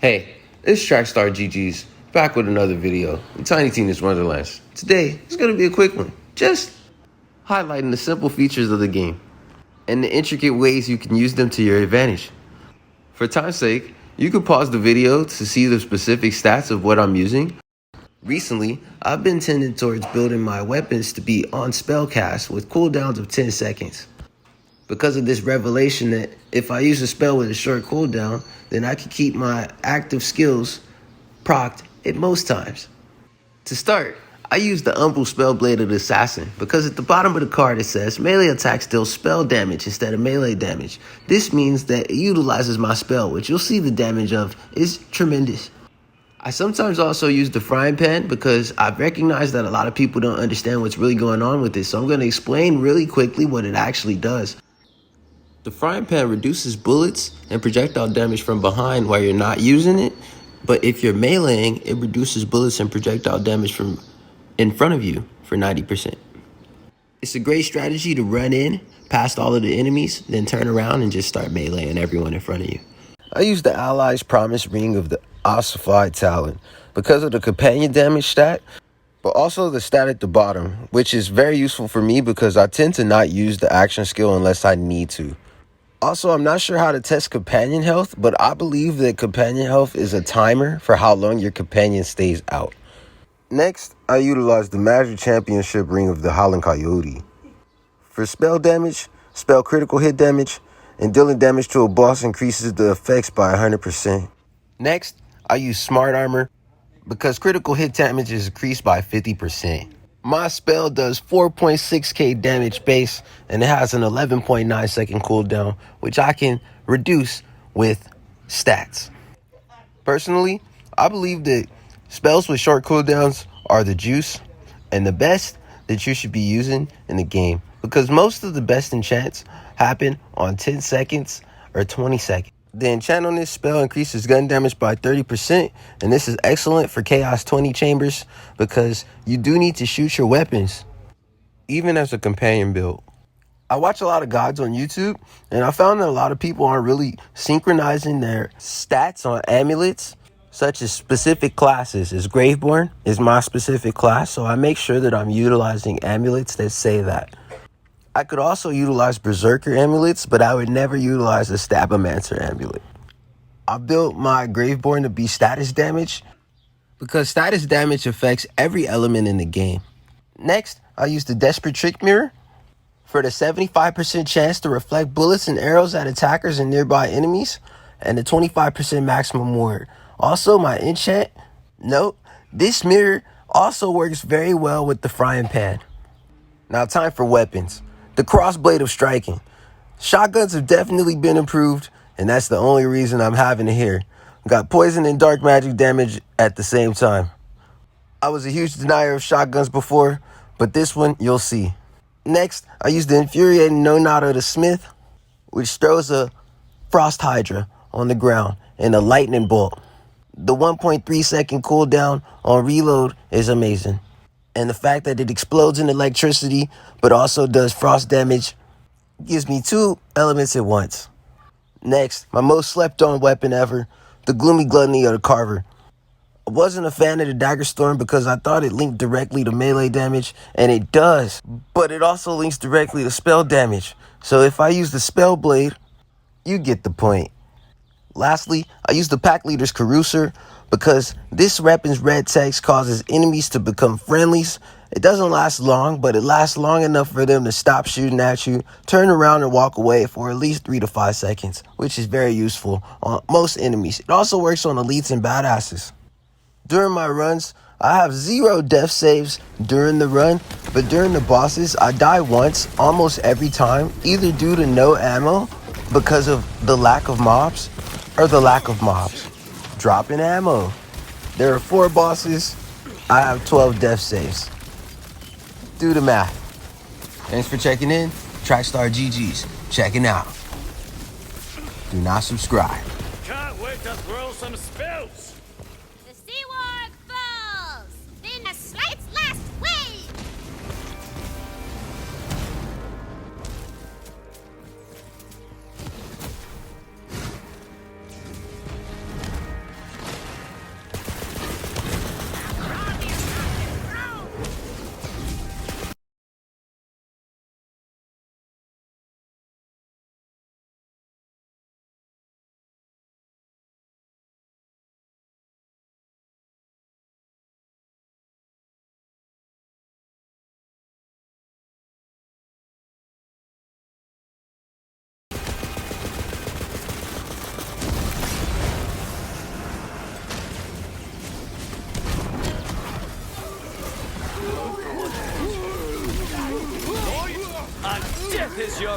Hey, it's TrackstarGGs, back with another video in Tiny Tina's Wonderlands. Today, it's going to be a quick one, just highlighting the simple features of the game and the intricate ways you can use them to your advantage. For time's sake, you can pause the video to see the specific stats of what I'm using. Recently, I've been tending towards building my weapons to be on spell cast with cooldowns of 10 seconds. Because of this revelation that if I use a spell with a short cooldown, then I can keep my active skills procced at most times. To start, I use the Humble Spellbladed Assassin because at the bottom of the card it says melee attacks deal spell damage instead of melee damage. This means that it utilizes my spell, which you'll see the damage of is tremendous. I sometimes also use the Frying Pan because I've recognized that a lot of people don't understand what's really going on with this, so I'm going to explain really quickly what it actually does. The Frying Pan reduces bullets and projectile damage from behind while you're not using it, but if you're meleeing, it reduces bullets and projectile damage from in front of you for 90%. It's a great strategy to run in past all of the enemies, then turn around and just start meleeing everyone in front of you. I use the Allies Promise Ring of the Ossified Talon because of the companion damage stat, but also the stat at the bottom, which is very useful for me because I tend to not use the action skill unless I need to. Also, I'm not sure how to test companion health, but I believe that companion health is a timer for how long your companion stays out. Next, I utilize the Magic Championship Ring of the Howling Coyote. For spell damage, spell critical hit damage, and dealing damage to a boss increases the effects by 100%. Next, I use Smart Armor because critical hit damage is increased by 50%. My spell does 4.6k damage base, and it has an 11.9 second cooldown, which I can reduce with stats. Personally, I believe that spells with short cooldowns are the juice and the best that you should be using in the game, because most of the best enchants happen on 10 seconds or 20 seconds. The enchant on this spell increases gun damage by 30%, and this is excellent for Chaos 20 chambers because you do need to shoot your weapons, even as a companion build. I watch a lot of gods on YouTube, and I found that a lot of people aren't really synchronizing their stats on amulets, such as specific classes. As Graveborn is my specific class, so I make sure that I'm utilizing amulets that say that. I could also utilize Brr-Zerker amulets, but I would never utilize a Stabomancer amulet. I built my Graveborn to be status damage because status damage affects every element in the game. Next, I use the Desperate Trick Mirror for the 75% chance to reflect bullets and arrows at attackers and nearby enemies, and the 25% maximum ward. Also, my enchant, note, this mirror also works very well with the Frying Pan. Now, time for weapons. The Crossblade of Striking. Shotguns have definitely been improved, and that's the only reason I'm having it here. Got poison and dark magic damage at the same time. I was a huge denier of shotguns before, but this one you'll see. Next, I use the Infuriating No Nod of the Smith, which throws a Frost Hydra on the ground and a Lightning Bolt. The 1.3 second cooldown on reload is amazing. And the fact that it explodes in electricity, but also does frost damage, gives me two elements at once. Next, my most slept on weapon ever, the Gloomy Gluttony of the Carver. I wasn't a fan of the Dagger Storm because I thought it linked directly to melee damage, and it does, but it also links directly to spell damage. So if I use the Spell Blade, you get the point. Lastly, I use the Pack Leader's Carouser because this weapon's red text causes enemies to become friendlies. It doesn't last long, but it lasts long enough for them to stop shooting at you, turn around and walk away for at least 3 to 5 seconds, which is very useful on most enemies. It also works on elites and badasses. During my runs, I have 0 death saves during the run, but during the bosses, I die once almost every time, either due to no ammo because of the lack of mobs, or the lack of mobs. Dropping ammo. There are 4 bosses. I have 12 death saves. Do the math. Thanks for checking in. TrackstarGGs. Checking out. Do not subscribe. Can't wait to throw some spells! The Seawarg falls! Then a slide's last wave!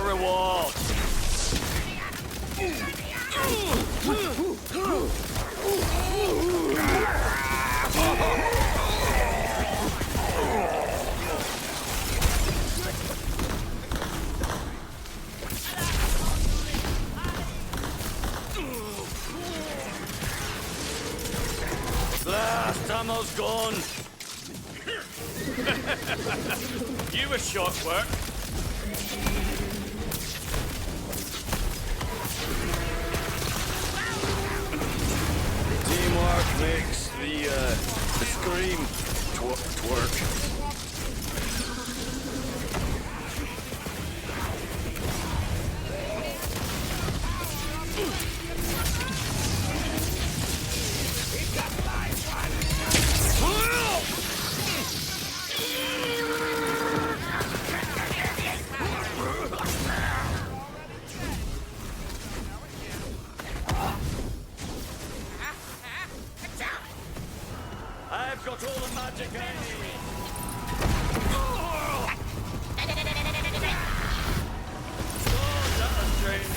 reward. Blast ammo's gone. You were short work. Teamwork makes the scream twerk. I've got all the magic I need. Oh, that was strange.